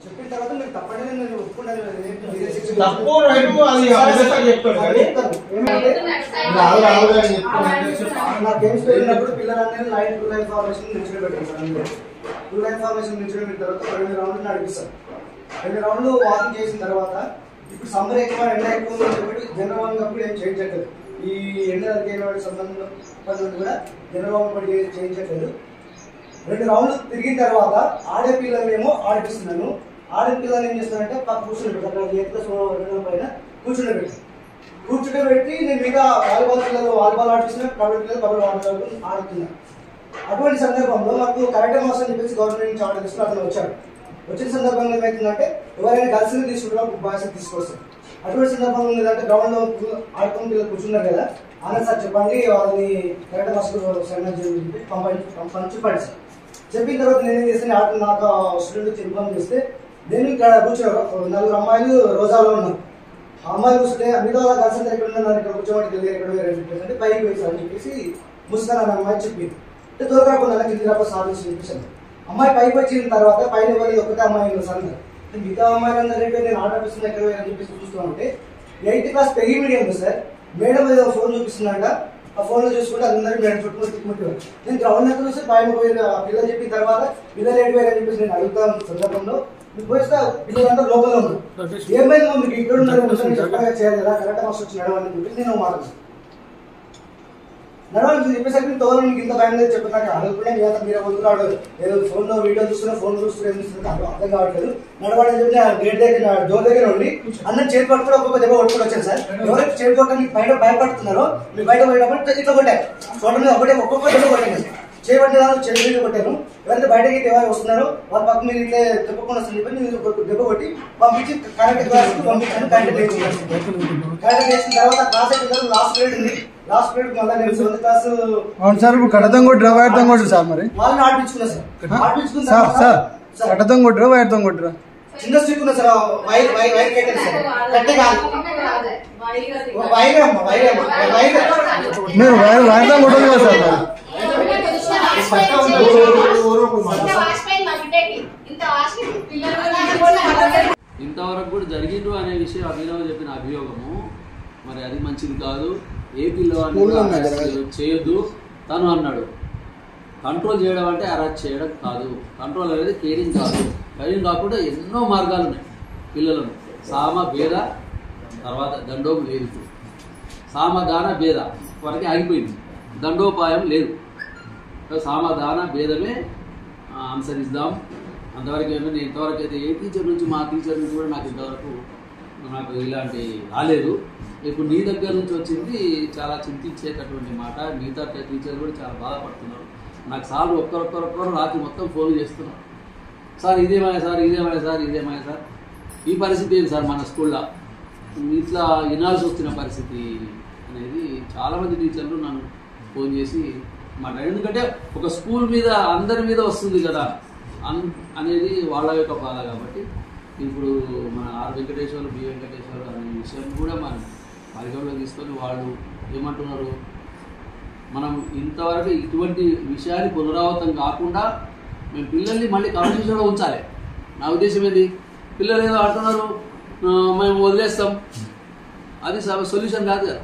చెప్పిన తర్వాత మీరు తప్పని నేను ఒప్పుకున్నాను. తప్పు రైట్ అది చెప్తాడు కానీ నా గేమ్స్ వెళ్ళినప్పుడు పిల్లలందరూ లైన్ టూ లైన్ ఫార్మేషన్ నిల్చుని పెట్టాను సార్. అందులో టూ లైన్ ఫార్మేషన్ నిల్చుని పెట్టిన తర్వాత 2 రౌండ్లు నడిపిస్తాను. 2 రౌండ్లు వాకింగ్ చేసిన తర్వాత ఇప్పుడు సమ్మర్ ఎక్కువ ఎండ ఎక్కువ ఉందని చెప్పి జనరల్ వార్మింగ్ అప్పుడు ఏం చేయించట్లేదు. ఈ ఎండ వాడి సంబంధం కూడా జనరల్ వార్మింగ్ పడి చేయించట్లేదు. 2 రౌండ్లు తిరిగిన తర్వాత ఆడే పిల్లలేమో ఆడిపిస్తున్నాను. ఆడే పిల్లలు ఏం చేస్తానంటే పక్క కూర్చుని పెట్టాను. పైన కూర్చుంటే నేను మిగతా వాలీబాల్ పిల్లలు వాలీబాల్ ఆడిస్తున్నాను, కబడ్డీ పిల్లలు కబడ్డీ ఆడుతున్నాను. అటువంటి సందర్భంలో మాకు కరెక్ట్ మాస్ అని చెప్పేసి గవర్నమెంట్ నుంచి ఆర్డర్ తీసుకుని అతను వచ్చాడు. వచ్చిన సందర్భంగా ఏమవుతుందంటే ఎవరైనా గర్ల్స్ని తీసుకుంటారో బాయ్స్ని తీసుకొస్తారు. అటువంటి సందర్భంలో ఏంటంటే గ్రౌండ్లో ఆడుతున్న పిల్లలు కూర్చున్నారు కదా, ఆనంద్ సార్ చెప్పండి వాళ్ళని కరెక్ట్ మాస్ పంపించండి సార్. చెప్పిన తర్వాత నేనేం చేస్తాను, నాకు స్టూడెంట్ ఇన్ఫార్మ్ చేస్తే నేను ఇక్కడ కూర్చున్నాను. 4 అమ్మాయిలు రోజాలో ఉన్నారు. ఆ అమ్మాయిలు కూర్చుంటే మిగతా వాళ్ళ కలిసి ఎక్కడ ఉన్నారు, ఇక్కడ కూర్చోబట్టి తెలియదు ఎక్కడ వేరే చెప్పేసి అంటే పైకి పోయి అని చెప్పేసి ముస్తాను అనే అమ్మాయి చెప్పింది. అంటే త్వరగా కొన్ని కింది రాక సాధించి చూపించాను. అమ్మాయి పైకి వచ్చిన తర్వాత పైన ఇవ్వలేదు ఒకటే అమ్మాయి సార్ మిగతా అమ్మాయిలు రేపు నేను ఆర్డర్ ఇస్తున్నా ఎక్కడ అని చెప్పేసి చూస్తూ ఉంటే 8th క్లాస్ పెరిగి మీడియం సార్ మేడం ఏదో ఫోన్ చూపిస్తున్నాక ఆ ఫోన్ లో చూసుకుంటే అందరూ మేడం చుట్టుముట్టి తిట్టుకుంటారు. నేను గ్రౌండ్ ఎక్కడ చూస్తే పైన పోయిన పిల్లలు చెప్పిన తర్వాత పిల్లలు ఏడిపోయారని చెప్పేసి నేను అడుగుతాను సందర్భంలో మీకు పోయిస్తే పిల్లలంతా లోపల ఉన్నారు. ఏమైంది మీకు ఇక్కడ ఉన్నారు చెప్పగా చేయాలి కదా కరెక్ట్ మాస్ వచ్చి నడవాలని చెప్పేసి నేను మాట్లాడుతాను. నడవాలని చెప్పేసరికి తోలు మీకు ఇంత భయం లేదు చెప్పినాక అడుగుతుంటే మీరు వద్దురాడు ఏదో ఫోన్లో వీడియో చూస్తున్నా ఫోన్ చూస్తున్నా అర్థం కావట్లేదు. నడవాలని చెప్పి గేట్ దగ్గర డోర్ దగ్గర ఉండి అందరం చేతి పట్టుకుని ఒక్కొక్క దెబ్బ కొట్టుకుని వచ్చాను సార్. ఎవరైతే చేతి కొట్టడానికి బయట భయపడుతున్నారో మీరు బయట పోయినప్పుడు ఇట్లా కొట్టారు చూడండి ఒకటే ఒక్కొక్క దెబ్బ కొట్టాను. చేయబట్టి చెల్లి మీద కొట్టాను. ఎవరైతే బయటకి ఎవరు వస్తున్నారో వాళ్ళ పక్క మీరు ఇట్లా చెప్పకుండా వస్తుంది చెప్పి నేను దెబ్బ కొట్టి పంపించి కరెక్ట్ క్లాస్ పంపించాను. కరెక్ట్ చేసిన తర్వాత క్లాస్ అయిపోయిన లాస్ట్ పీరియడ్ ఉంది. లాస్ట్ పీరియడ్ మళ్ళీ నేను 7th క్లాస్ అవును సార్. ఇప్పుడు కడతం కొట్టిరా వైర్తం కొట్టరు సార్? మరి వాళ్ళని ఆడిపించుకున్నా సార్. ఆడిపించుకున్నా సార్ కడతం కొట్టరా వైర్తం కొట్టరా? చిన్న స్టిక్ ఉన్నా సార్ వైర్ కట్టాను సార్. కట్టే కాదు మీరు వైర్తం కొట్టదు కదా సార్? ఇంతవరకు కూడా జరిగిండ్రు అనే విషయం అభినవ్ చెప్పిన అభియోగము మరి అది మంచిది కాదు. ఏ పిల్లవాడిని చేయొద్దు తను అన్నాడు. కంట్రోల్ చేయడం అంటే అరెస్ట్ చేయడం కాదు. కంట్రోల్ అనేది కేరింగ్ కాదు. కేరింగ్ కాకుండా ఎన్నో మార్గాలు ఉన్నాయి. పిల్లలను సామ భేద తర్వాత దండోపు లేదు. సామధాన భేద వరకే ఆగిపోయింది. దండోపాయం లేదు. సామధాన భేదమే అనుసరిద్దాం. అంతవరకు ఏమో నేను ఇంతవరకు అయితే ఏ టీచర్ నుంచి మా టీచర్ నుంచి కూడా నాకు ఇంతవరకు నాకు ఇలాంటి రాలేదు. ఇప్పుడు నీ దగ్గర నుంచి వచ్చింది చాలా చింతించేటటువంటి మాట. మిగతా టీచర్ కూడా చాలా బాధపడుతున్నారు. నాకు సార్లు ఒక్కరొక్కరు రాత్రి మొత్తం ఫోన్ చేస్తున్నారు. సార్ ఇదేమైనా సార్ ఈ పరిస్థితి ఏంటి సార్ మన స్కూల్లో ఇట్లా వినాల్సి వచ్చిన పరిస్థితి అనేది చాలామంది టీచర్లు నన్ను ఫోన్ చేసి మాట్లాడారు. ఎందుకంటే ఒక స్కూల్ మీద అందరి మీద వస్తుంది కదా అనేది వాళ్ళ యొక్క బాధ. కాబట్టి ఇప్పుడు మన ఆర్ వెంకటేశ్వర్లు బి వెంకటేశ్వర్లు అనే విషయం కూడా మనం పరిగణలో తీసుకొని వాళ్ళు ఏమంటున్నారు, మనం ఇంతవరకు ఇటువంటి విషయాన్ని పునరావృతం కాకుండా మేము పిల్లల్ని మళ్ళీ కాన్స్టిట్యూషన్లో ఉంచాలి. నా ఉద్దేశం ఏంటి, పిల్లలు ఏదో అంటున్నారు మేము వదిలేస్తాం, అది సొల్యూషన్ కాదు కదా.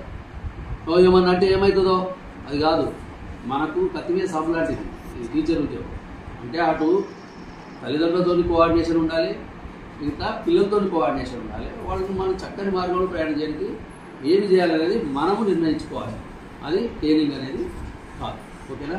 ఏమన్నా అంటే ఏమవుతుందో అది కాదు. మనకు కత్తి మీద సాగు లాంటిది ఈ టీచర్ ఉద్యోగం అంటే. అటు తల్లిదండ్రులతో కోఆర్డినేషన్ ఉండాలి, మిగతా పిల్లలతో కోఆర్డినేషన్ ఉండాలి. వాళ్ళని మనం చక్కని మార్గంలో ప్రయాణం చేయడానికి ఏమి చేయాలనేది మనము నిర్ణయించుకోవాలి. అది కేరింగ్ అనేది కాదు. ఓకేనా?